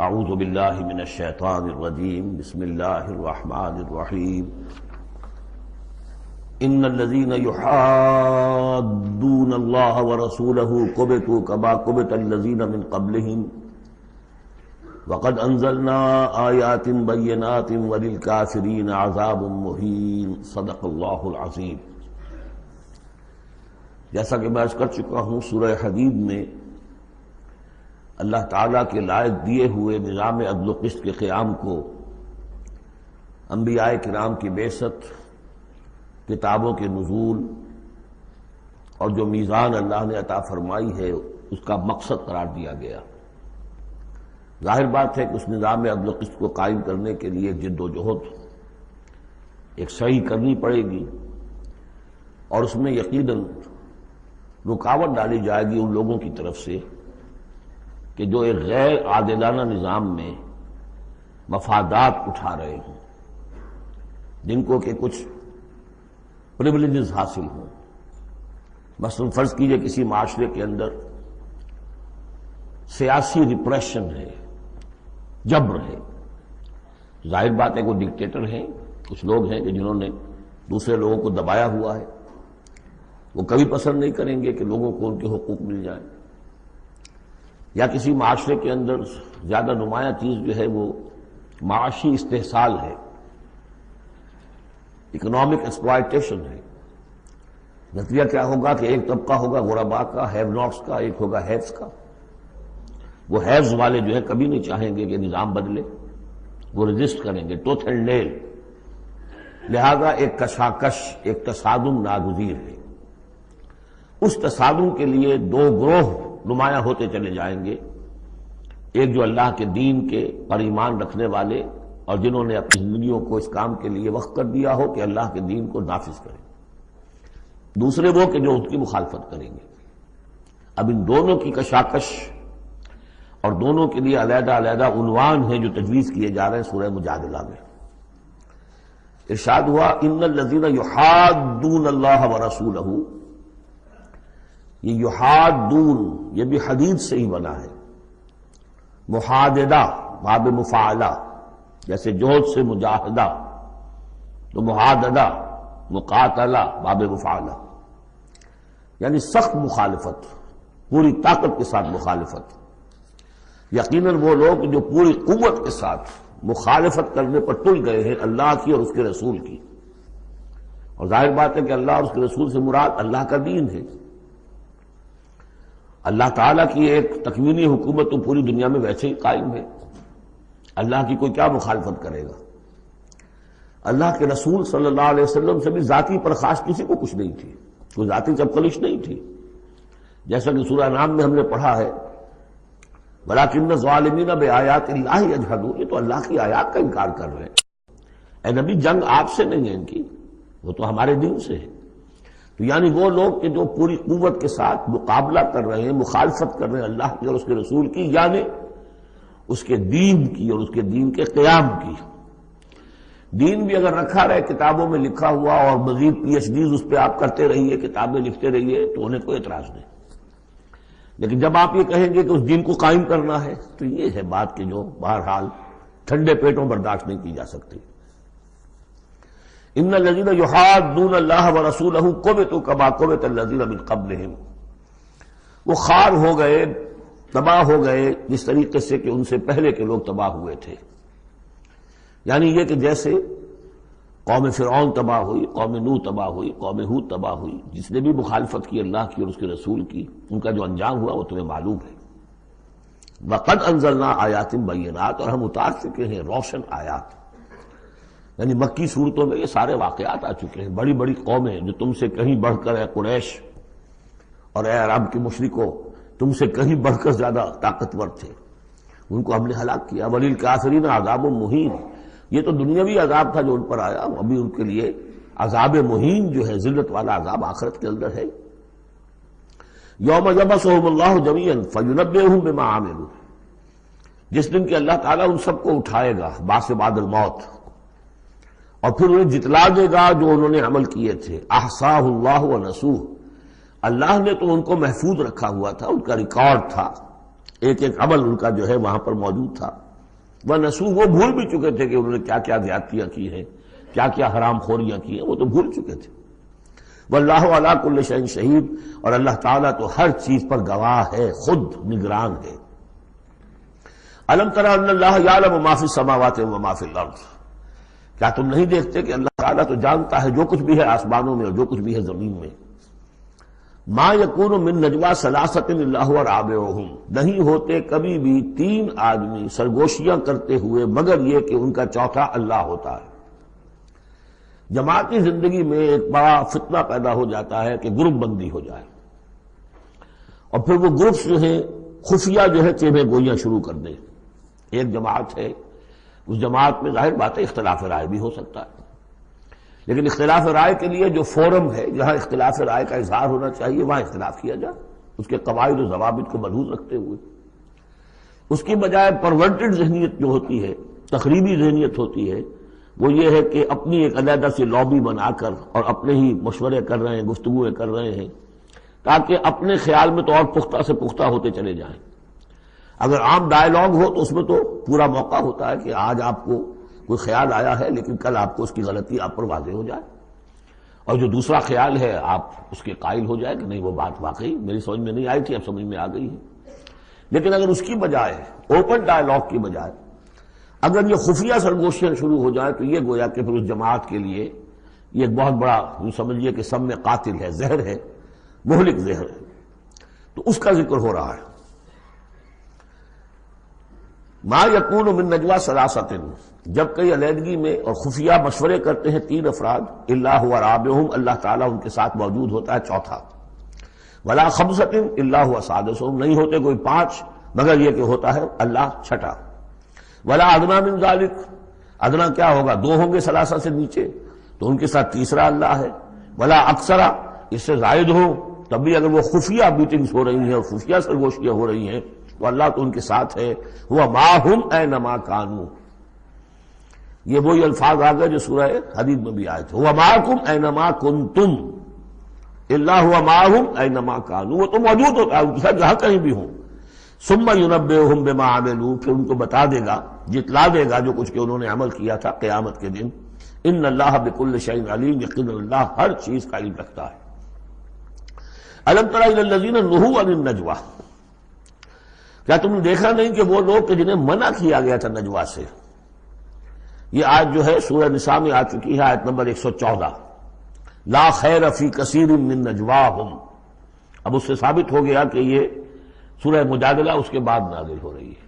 اعوذ باللہ من الشیطان الرجیم بسم اللہ الرحمن الرحیم ان الذین یحادون اللہ ورسولہ کبتوا کما کبت الذین من قبلہم وقد انزلنا آیات بینات وللکافرین عذاب مہین صدق اللہ العظیم۔ جیسا کہ میں عرض کر چکا ہوں، سورہ حدید میں اللہ تعالیٰ کے لائق دیے ہوئے نظام عدل و قسط کے قیام کو، انبیاء کرام کی بعثت، کتابوں کے نزول اور جو میزان اللہ نے عطا فرمائی ہے اس کا مقصد قرار دیا گیا۔ ظاہر بات ہے کہ اس نظام عدل و قسط کو قائم کرنے کے لیے ایک جد و جہد، ایک سعی کرنی پڑے گی، اور اس میں یقیناً رکاوٹ ڈالی جائے گی ان لوگوں کی طرف سے کہ جو ایک غیر عادلانہ نظام میں مفادات اٹھا رہے ہوں، جن کو کہ کچھ پریولیجز حاصل ہوں۔ مثلا فرض کیجئے کسی معاشرے کے اندر سیاسی ریپریشن ہے، جبر ہے، ظاہر بات ہے وہ ڈکٹیٹر ہیں، کچھ لوگ ہیں کہ جنہوں نے دوسرے لوگوں کو دبایا ہوا ہے، وہ کبھی پسند نہیں کریں گے کہ لوگوں کو ان کے حقوق مل جائیں۔ یا کسی معاشرے کے اندر زیادہ نمایاں چیز جو ہے وہ معاشی استحصال ہے، اکنامک ایکسپلائٹیشن ہے۔ نتیجہ کیا ہوگا کہ ایک طبقہ ہوگا غرباء کا، ہیو ناٹس کا، ایک ہوگا ہیوز کا۔ وہ ہیوز والے جو ہے کبھی نہیں چاہیں گے کہ نظام بدلے، وہ رجسٹ کریں گے ٹوتھ اینڈ نیل۔ لہذا ایک کشاکش، ایک تصادم ناگزیر ہے۔ اس تصادم کے لیے دو گروہ نمایاں ہوتے چلے جائیں گے، ایک جو اللہ کے دین کے پر ایمان رکھنے والے اور جنہوں نے اپنی زندگیوں کو اس کام کے لیے وقف کر دیا ہو کہ اللہ کے دین کو نافذ کریں، دوسرے وہ کہ جو اس کی مخالفت کریں گے۔ اب ان دونوں کی کشاکش اور دونوں کے لیے علیحدہ علیحدہ عنوان ہیں جو تجویز کیے جا رہے ہیں سورہ مجادلہ میں۔ ارشاد ہوا ان الذین یحادون اللہ ورسولہ، یہ یحادون یہ بھی حدید سے ہی بنا ہے، محاددہ باب مفاعلہ، جیسے جوہد سے مجاہدہ تو محاددہ مقاتلہ باب مفاعلہ، یعنی سخت مخالفت، پوری طاقت کے ساتھ مخالفت۔ یقیناً وہ لوگ جو پوری قوت کے ساتھ مخالفت کرنے پر تل گئے ہیں اللہ کی اور اس کے رسول کی، اور ظاہر بات ہے کہ اللہ اور اس کے رسول سے مراد اللہ کا دین ہے۔ اللہ تعالیٰ کی ایک تکوینی حکومت تو پوری دنیا میں ویسے ہی قائم ہے، اللہ کی کوئی کیا مخالفت کرے گا؟ اللہ کے رسول صلی اللہ علیہ وسلم سے بھی ذاتی پرخاش کسی کو کچھ نہیں تھی، کوئی ذاتی چپکلش نہیں تھی، جیسا کہ سورہ انعام میں ہم نے پڑھا ہے وَلَٰكِنَّ الظَّالِمِينَ بِآيَاتِ اللَّهِ يَجْحَدُونَ، یہ تو اللہ کی آیات کا انکار کر رہے ہیں۔ اے نبی جنگ آپ سے نہیں ہے ان کی، وہ تو ہمارے دین سے ہے۔ تو یعنی وہ لوگ کہ جو پوری قوت کے ساتھ مقابلہ کر رہے ہیں، مخالفت کر رہے ہیں اللہ کی اور اس کے رسول کی، یعنی اس کے دین کی اور اس کے دین کے قیام کی۔ دین بھی اگر رکھا رہے کتابوں میں لکھا ہوا اور مزید پی ایچ ڈیز اس پہ آپ کرتے رہیے، کتابیں لکھتے رہیے، تو انہیں کوئی اعتراض نہیں، لیکن جب آپ یہ کہیں گے کہ اس دین کو قائم کرنا ہے تو یہ ہے بات کہ جو بہرحال ٹھنڈے پیٹوں برداشت نہیں کی جا سکتی۔ ان الذین یحادون اللہ ورسولہ کبتوا کما کبت الذین من قبلہم، وہ خوار ہو گئے، تباہ ہو گئے جس طریقے سے کہ ان سے پہلے کے لوگ تباہ ہوئے تھے۔ یعنی یہ کہ جیسے قوم فرعون تباہ ہوئی، قوم نوح تباہ ہوئی، قوم ہود تباہ ہوئی، جس نے بھی مخالفت کی اللہ کی اور اس کے رسول کی، ان کا جو انجام ہوا وہ تمہیں معلوم ہے۔ وقد انزلنا آیات بینات، اور ہم اتار چکے ہیں روشن آیات، یعنی مکی صورتوں میں یہ سارے واقعات آ چکے ہیں۔ بڑی بڑی قومیں جو تم سے کہیں بڑھ کر، اے قریش اور اے عرب کے مشرکوں، تم سے کہیں بڑھ کر زیادہ طاقتور تھے، ان کو ہم نے ہلاک کیا۔ وللکافرین عذاب مہین، یہ تو دنیاوی عذاب تھا جو ان پر آیا، ابھی ان کے لیے عذاب مہین جو ہے ذلت والا عذاب آخرت کے اندر ہے۔ یوم یبعثہم اللہ جمیعا فینبئہم بما عملوا، جس دن کہ اللہ تعالیٰ ان سب کو اٹھائے گا بعث بعد الموت، اور پھر انہیں جتلا دے گا جو انہوں نے عمل کیے تھے۔ احصاہ اللہ ونسوہ، اللہ نے تو ان کو محفوظ رکھا ہوا تھا، ان کا ریکارڈ تھا، ایک ایک عمل ان کا جو ہے وہاں پر موجود تھا۔ وَنَسُوا، وہ بھول بھی چکے تھے کہ انہوں نے کیا کیا زیادتیاں کی ہیں، کیا کیا حرام خوریاں کی ہیں، وہ تو بھول چکے تھے۔ واللہ علی کل شیء شہید، اور اللہ تعالیٰ تو ہر چیز پر گواہ ہے، خود نگران ہے۔ الم تر ان اللہ یعلم ما فی السماوات و ما فی الارض، کیا تم نہیں دیکھتے کہ اللہ تعالیٰ تو جانتا ہے جو کچھ بھی ہے آسمانوں میں اور جو کچھ بھی ہے زمین میں۔ ما یکون من نجوا ثلاثۃ الا هو رابعهم، نہیں ہوتے کبھی بھی تین آدمی سرگوشیاں کرتے ہوئے مگر یہ کہ ان کا چوتھا اللہ ہوتا ہے۔ جماعتی زندگی میں ایک بڑا فتنہ پیدا ہو جاتا ہے کہ گروپ بندی ہو جائے، اور پھر وہ گروپس جو ہیں خفیہ جو ہے چیبے گوئیاں شروع کر دیں۔ ایک جماعت ہے، اس جماعت میں ظاہر بات ہے اختلاف رائے بھی ہو سکتا ہے، لیکن اختلاف رائے کے لیے جو فورم ہے جہاں اختلاف رائے کا اظہار ہونا چاہیے وہاں اختلاف کیا جائے، اس کے قواعد و ضوابط کو ملحوظ رکھتے ہوئے۔ اس کی بجائے پرورٹڈ ذہنیت جو ہوتی ہے، تخریبی ذہنیت ہوتی ہے، وہ یہ ہے کہ اپنی ایک علیحدہ سی لابی بنا کر اور اپنے ہی مشورے کر رہے ہیں، گفتگویں کر رہے ہیں، تاکہ اپنے خیال میں تو اور پختہ سے پختہ ہوتے چلے جائیں۔ اگر عام ڈائیلاگ ہو تو اس میں تو پورا موقع ہوتا ہے کہ آج آپ کو کوئی خیال آیا ہے لیکن کل آپ کو اس کی غلطی آپ پر واضح ہو جائے، اور جو دوسرا خیال ہے آپ اس کے قائل ہو جائے کہ نہیں وہ بات واقعی میری سمجھ میں نہیں آئی تھی، اب سمجھ میں آ گئی ہے۔ لیکن اگر اس کی بجائے اوپن ڈائیلاگ کی بجائے اگر یہ خفیہ سرگوشیاں شروع ہو جائیں تو یہ گویا کہ پھر اس جماعت کے لیے یہ ایک بہت بڑا یوں سمجھیے کہ سم میں قاتل ہے، زہر ہے، مہلک زہر ہے۔ تو اس کا ذکر ہو رہا ہے۔ ما یکون من نجوا ثلاثۃ، جب کئی علیحدگی میں اور خفیہ مشورے کرتے ہیں تین افراد، الا هو رابعهم، اللہ تعالیٰ ان کے ساتھ موجود ہوتا ہے چوتھا، ولا خمسۃ الا هو سادسهم، نہیں ہوتے کوئی پانچ مگر یہ کہ ہوتا ہے اللہ چھٹا، ولا ادنی من ذلک، ادنا کیا ہوگا، دو ہوں گے ثلاثہ سے نیچے تو ان کے ساتھ تیسرا اللہ ہے، ولا اکثر، اس سے زائد ہو تب بھی اگر وہ خفیہ میٹنگز ہو رہی ہیں اور خفیہ سرگوشیاں ہو رہی ہیں تو اللہ تو ان کے ساتھ ہے، ہوا معہم اینما کانوا، یہ وہی الفاظ آ گئے جو سورہ حدید میں بھی آئے تھے، ہوا معکم اینما کنتم، اللہ ہوا معہم اینما کانوا، وہ تو موجود ہوتا ہے ان کے ساتھ جہاں کہیں بھی ہوں۔ ثم ینبئہم بما عملوا، پھر ان کو بتا دے گا، جتلا دے گا جو کچھ کہ انہوں نے عمل کیا تھا قیامت کے دن۔ ان اللہ بکل شیء علیم، یقینا اللہ ہر چیز کا علم رکھتا ہے۔ الم تر الی الذین نہوا عن النجوی، کیا تم نے دیکھا نہیں کہ وہ لوگ کہ جنہیں منع کیا گیا تھا نجوا سے؟ یہ آیت جو ہے سورہ نساء میں آ چکی ہے، آیت نمبر 114، لا خیر فی کثیر من نجواہم۔ اب اس سے ثابت ہو گیا کہ یہ سورہ مجادلہ اس کے بعد نازل ہو رہی ہے،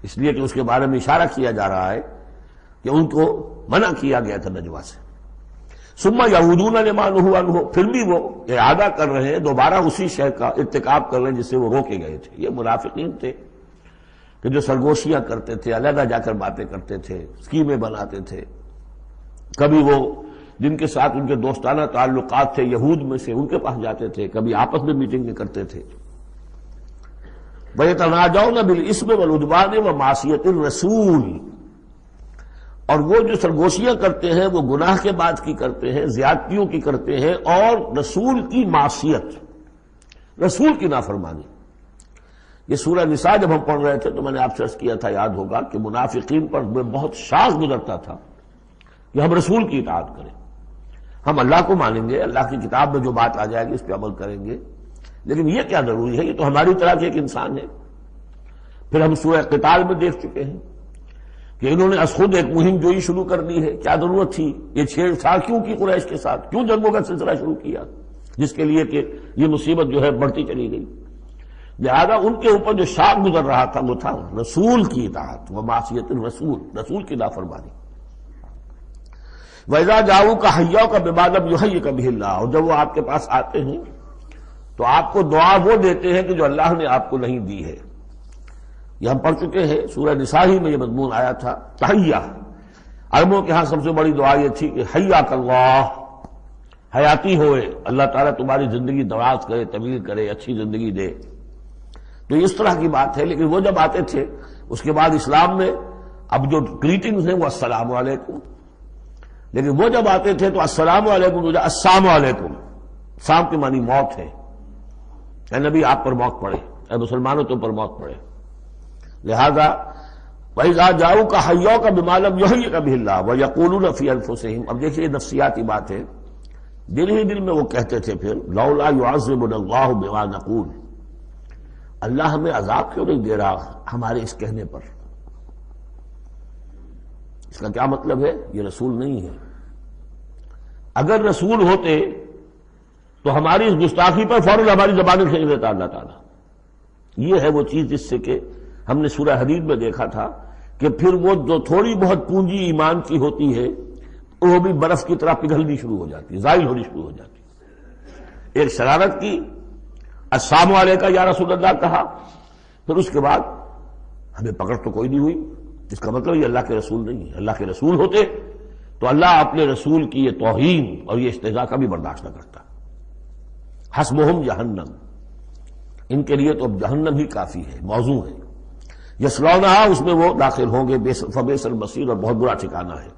اس لیے کہ اس کے بارے میں اشارہ کیا جا رہا ہے کہ ان کو منع کیا گیا تھا نجوا سے۔ ثم یعودون لما نہوا عنہ، پھر بھی وہ اعادہ کر رہے ہیں، دوبارہ اسی شے کا ارتکاب کر رہے ہیں جس سے وہ روکے گئے تھے۔ یہ منافقین تھے کہ جو سرگوشیاں کرتے تھے، علیحدہ جا کر باتیں کرتے تھے، اسکیمیں بناتے تھے، کبھی وہ جن کے ساتھ ان کے دوستانہ تعلقات تھے یہود میں سے ان کے پاس جاتے تھے، کبھی آپس میں میٹنگیں کرتے تھے۔ وَيَتَنَاجَوْنَ بِالْإِثْمِ وَالْعُدْوَانِ وَمَعْصِيَةِ الرَّسُولِ، اور وہ جو سرگوشیاں کرتے ہیں وہ گناہ کے بعد کی کرتے ہیں، زیادتیوں کی کرتے ہیں، اور رسول کی معصیت، رسول کی نافرمانی۔ یہ سورہ نساء جب ہم پڑھ رہے تھے تو میں نے آپ سے عرض کیا تھا، یاد ہوگا کہ منافقین پر بہت شاذ گزرتا تھا کہ ہم رسول کی اطاعت کریں، ہم اللہ کو مانیں گے، اللہ کی کتاب میں جو بات آ جائے گی اس پہ عمل کریں گے، لیکن یہ کیا ضروری ہے، یہ تو ہماری طرح کے ایک انسان ہے۔ پھر ہم سورہ قتال میں دیکھ چکے ہیں کہ انہوں نے از خود ایک مہم جوئی شروع کر دی ہے، کیا ضرورت تھی یہ چھیڑ چھاڑ کیوں کی قریش کے ساتھ، کیوں جنگوں کا سلسلہ شروع کیا جس کے لیے کہ یہ مصیبت جو ہے بڑھتی چلی گئی۔ لہذا ان کے اوپر جو شاق گزر رہا تھا وہ تھا رسول کی اطاعت ومعصیت الرسول، رسول کی نافرمانی۔ وَإِذَا جَاءُوكَ حَيَّوْكَ بِمَا لَمْ يُحَيِّكَ بِهِ اللَّهُ، اور جب وہ آپ کے پاس آتے ہیں تو آپ کو دعا وہ دیتے ہیں کہ جو اللہ نے آپ کو نہیں دی ہے۔ یہ ہم پڑھ چکے ہیں، سورہ نساء ہی میں یہ مضمون آیا تھا۔ تحیہ، عربوں کے ہاں سب سے بڑی دعا یہ تھی کہ حیاک اللہ، حیاتی ہوئے، اللہ تعالیٰ تمہاری زندگی دراز کرے، طویل کرے، اچھی زندگی دے۔ تو اس طرح کی بات ہے، لیکن وہ جب آتے تھے اس کے بعد اسلام میں اب جو گریٹنگز ہیں وہ السلام علیکم، لیکن وہ جب آتے تھے تو السلام علیکم السلام علیکم، سام کے معنی موت ہے، اے نبی آپ پر موت پڑے، اے مسلمانوں تم پر موت پڑے۔ لہذا وَإِذَا جَاءُوكَ حَيَّوْكَ بِمَا لَمْ يُحْيِكَ بِهِ اللَّهُ وَيَقُولُونَ فِي أَنفُسِهِمْ. اب دیکھیے یہ نفسیاتی بات ہے. دل ہی دل میں وہ کہتے تھے پھر لولا يعذبنا الله بما نقول، اللہ ہمیں عذاب کیوں نہیں دے رہا ہمارے اس کہنے پر. اس کا کیا مطلب ہے؟ یہ رسول نہیں ہے. اگر رسول ہوتے تو ہماری اس گستاخی پر فوراً ہماری زبانیں کھینچ دیتا اللہ تعالیٰ. یہ ہے وہ چیز جس سے کہ ہم نے سورہ حدید میں دیکھا تھا کہ پھر وہ جو تھوڑی بہت پونجی ایمان کی ہوتی ہے وہ بھی برف کی طرح پگھلنی شروع ہو جاتی ہے، زائل ہونی شروع ہو جاتی ہے. ایک شرارت کی، السلام علیکم یا رسول اللہ کہا، پھر اس کے بعد ہمیں پکڑ تو کوئی نہیں ہوئی. اس کا مطلب یہ اللہ کے رسول نہیں ہے. اللہ کے رسول ہوتے تو اللہ اپنے رسول کی یہ توہین اور یہ استہزاء کا بھی برداشت نہ کرتا. حسبہم جہنم، ان کے لیے تو اب جہنم ہی کافی ہے، موضوع ہے. یصلونہا، اس میں وہ داخل ہوں گے، فبئس المصیر، اور بہت برا ٹھکانہ ہے.